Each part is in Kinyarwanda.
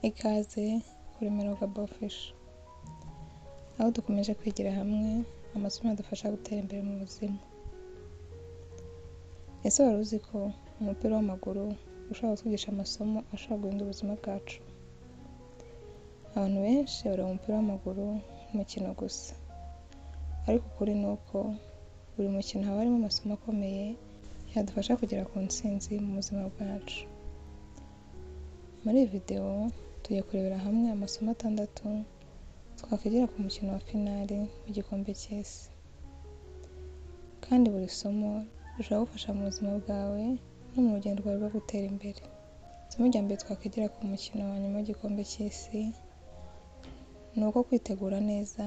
Ikaze kuri Miroga Bofisho, aho dukomeje kwigira hamwe amasomo adufasha gutera imbere mu buzima. Ese wari uzi ko umupira w'amaguru ushobora kutwigisha amasomo ashobora guhindura ubuzima bwacu? Abantu benshi bareba umupira w'amaguru nk'umukino gusa, ariko ukuri ni uko buri mukino haba harimo amasomo akomeye yadufasha kugera ku ntsinzi mu buzima bwacu. Muri iyi videwo tugiye kurebera hamwe amasomo 6 twakwigira ku mukino wa finali w'igikombe cy'isi, kandi buri somo rishobora gufasha mu buzima bwawe no mu rugendo rwawe rwo gutera imbere. Isomo rya mbere twakwigira ku mukino wa nyuma w'igikombe cy'isi ni uko kwitegura neza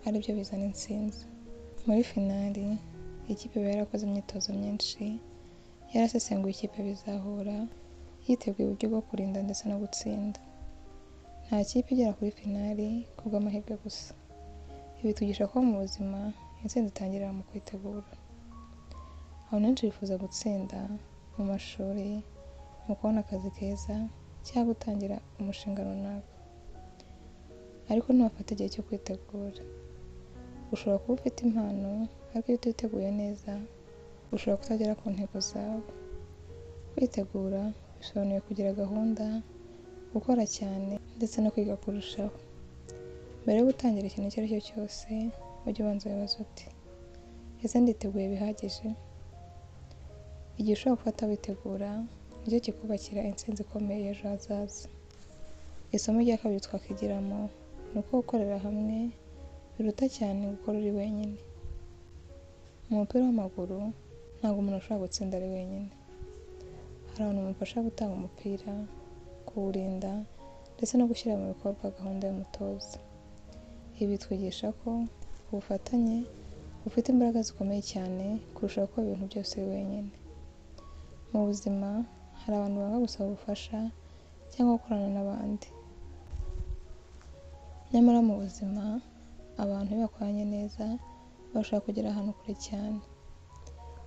aribyo bizana intsinzi. Muri finali ikipe iba yarakoze imyitozo myinshi, yarasesenguye ikipe bizahura, yiteguye uburyo bwo kurinda ndetse no gutsinda. Nta kipe igera kuri finali kubw'amahirwe gusa. Ibi twigisha ko mu buzima intsinzi itangirira mu kwitegura. Abantu benshi bifuza gutsinda mu mashuri, mu kubona akazi keza cyangwa gutangira umushinga runaka, ariko ntibafate igihe cyo kwitegura. Ushobora kuba ufite impano, ariko iyo utiteguye neza ushobora kutagera ku ntego zawe. Kwitegura bisobanuye kugira gahunda, gukora cyane ndetse no kwiga kurushaho. Mbere yo gutangira ikintu icyo ari cyo cyose, ujye ubanza wibaza uti: ese nditeguye bihagije? Igihe ushobora gufata witegura nicyo kikubakira intsinzi ikomeye ejo hazaza. Isomo rya kabiri twakwigiramo ni uko gukorera hamwe biruta cyane gukora uri wenyine. Mu mupira w'amaguru ntabwo umuntu ashobora gutsinda ari wenyine. Hari abantu bamufasha gutanga umupira, kuwurinda ndetse no gushyira mu bikorwa gahunda y'umutoza. Ibi bitwigisha ko ubufatanye bufite imbaraga zikomeye cyane kurusha gukora ibintu byose uri wenyine. Mu buzima hari abantu banga gusaba ubufasha cyangwa gukorana n'abandi. Nyamara mu buzima abantu iyo bakoranye neza bashobora kugera ahantu kure cyane.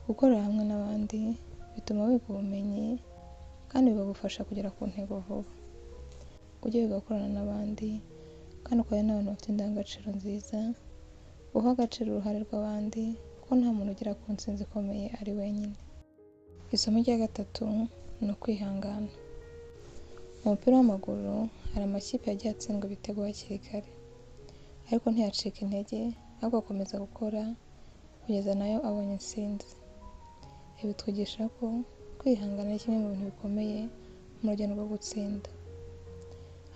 Gukorera hamwe n'abandi bituma wiga ubumenyi kandi bikagufasha kugera ku ntego vuba. Ujye wiga gukorana n'abandi kandi ukorane n'abantu bafite indangagaciro nziza, uha agaciro uruhare rw'abandi kuko nta muntu ugera ku ntsinzi ikomeye ari wenyine. Isomo rya gatatu ni ukwihangana. Mu mupira w'amaguru hari amakipe yagiye atsindwa ibitego hakiri kare, ariko ntiyacika intege, ahubwo akomeza gukora kugeza nayo abonye intsinzi. Ibi bitwigisha ko kwihangana ari kimwe mu bintu bikomeye mu rugendo rwo gutsinda.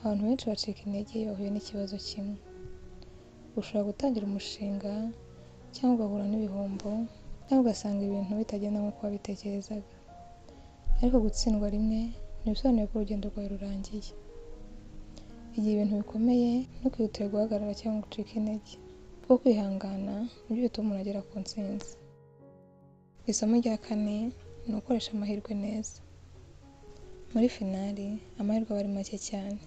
Abantu benshi bacika intege iyo bahuye n'ikibazo kimwe. Ushobora gutangira umushinga cyangwa ugahura n'ibihombo, cyangwa ugasanga ibintu bitagenda nk'uko wabitekerezaga, ariko gutsindwa rimwe ntibisobanuye ko urugendo rwawe rurangiye. Igihe ibintu bikomeye ntukihutire guhagarara cyangwa gucika intege, kuko kwihangana nibyo bituma umuntu agera ku ntsinzi. Isomo rya kane ni ugukoresha amahirwe neza. Muri finali amahirwe aba ari make cyane,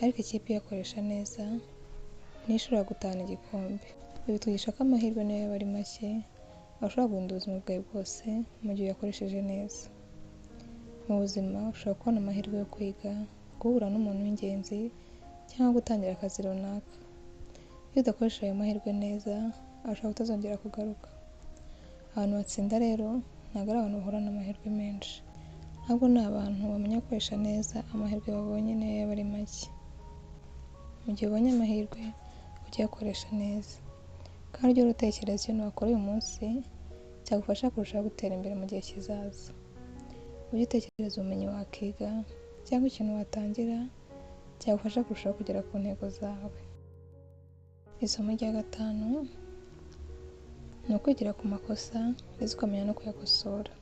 ariko ikipe iyakoresha neza niyo ishobora gutahana igikombe. Ibi bitwigisha ko amahirwe niyo yaba ari make ashobora guhindura ubuzima bwawe bwose mu gihe uyakoresheje neza. Mu buzima ushobora kubona amahirwe yo kwiga, guhura n'umuntu w'ingenzi cyangwa gutangira akazi runaka. Iyo udakoresha ayo mahirwe neza ashobora kutazongera kugaruka. Abantu batsinda rero ntabwo ari abantu bahura n'amahirwe menshi, ahubwo ni abantu bamenya gukoresha neza amahirwe babonye niyo yaba ari make. Mu gihe ubonye amahirwe ujye uyakoresha neza, kandi ujye utekereza ikintu wakora uyu munsi cyagufasha kurushaho gutera imbere mu gihe kizaza. Ujye utekereza ubumenyi wakiga cyangwa ikintu watangira cyagufasha kurushaho kugera ku ntego zawe. Isomo rya gatanu ni ukwigira ku makosa ndetse ukamenya no kuyakosora.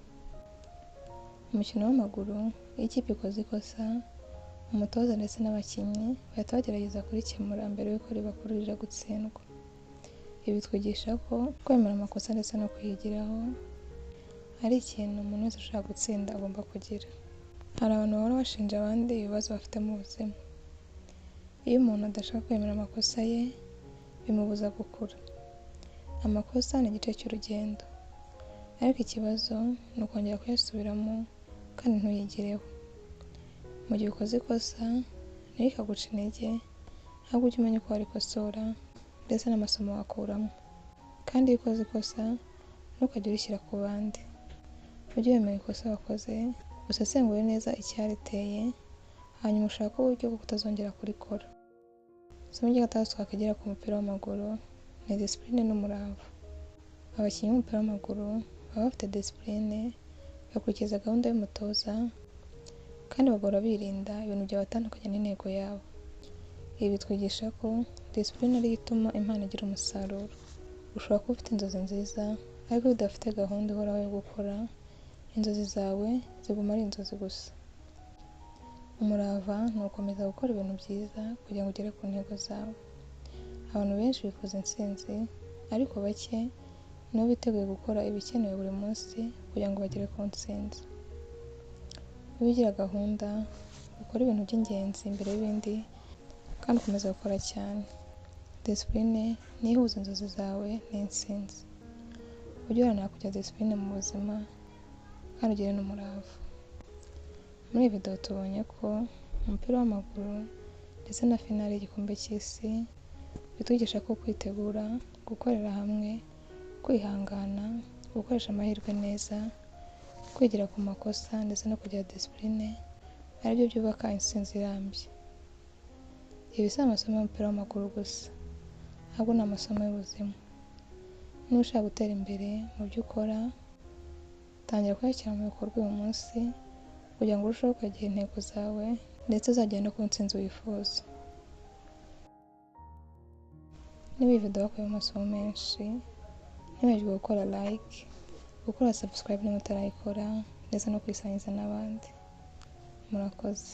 Mu mukino w'amaguru iyo ikipe ikoze ikosa, umutoza ndetse n'abakinnyi bahita bagerageza kurikemura mbere y'uko ribakururira gutsindwa. Ibi bitwigisha ko kwemera amakosa ndetse no kuyigiraho ari ikintu umuntu wese ushaka gutsinda agomba kugira. Hari abantu bahora bashinja abandi ibibazo bafite mu buzima. Iyo umuntu adashaka kwemera amakosa ye bimubuza gukura. Amakosa ni igice cy'urugendo, ariko ikibazo ni ukongera kuyasubiramo kandi ntuyigireho. Mu gihe ukoze ikosa ntirikaguce intege, ahubwo ujye umenya uko warikosora ndetse n'amasomo wakuramo. Kandi iyo ukoze ikosa ntukajye urishyira ku bandi, ujye wemera ikosa wakoze, usesengure neza icyariteye, hanyuma ushake uburyo bwo kutazongera kurikora. Isomo rya gatandatu twakwigira ku mupira w'amaguru ni disipurine n'umurava. Abakinnyi b'umupira w'amaguru baba bafite disipurine, bakurikiza gahunda y'umutoza kandi bagahora birinda ibintu byabatandukanya n'intego yabo. Ibi bitwigisha ko disipurine ariyo ituma impano igira umusaruro. Ushobora kuba ufite inzozi nziza ariko iyo udafite gahunda ihoraho yo gukora, inzozi zawe ziguma ari inzozi gusa. Umurava ni ugukomeza gukora ibintu byiza kugira ngo ugere ku ntego zawe. Abantu benshi bifuza intsinzi ariko bake nibo biteguye gukora ibikenewe buri munsi kugira ngo bagere ku ntsinzi. Iyo ugira gahunda, ukora ibintu by'ingenzi mbere y'ibindi kandi ukomeza gukora cyane. Disipurine niyo ihuza inzozi zawe n'intsinzi. Ujye uharanira kugira disipurine mu buzima kandi ugire n'umurava. Muri iyi video tubonye ko umupira w'amaguru ndetse na finale y'igikombe cy'isi bitwigisha ko kwitegura, gukorera hamwe, kwihangana, gukoresha amahirwe neza, kwigira ku makosa ndetse no kugira disipurine aribyo byubaka intsinzi irambye. Ibi si amasomo y'umupira w'amaguru gusa, ahubwo ni amasomo y'ubuzima. Niba ushaka gutera imbere mu byo ukora, tangira kuyashyira mu bikorwa uyu munsi kugira ngo urusheho kwegera intego zawe ndetse uzagere no ku ntsinzi wifuza. Niba iyi video wakuyemo amasomo menshi, ntiwibagirwe gukora like, gukora subscribe niba utarayikora ndetse no kuyisangiza n'abandi. Murakoze.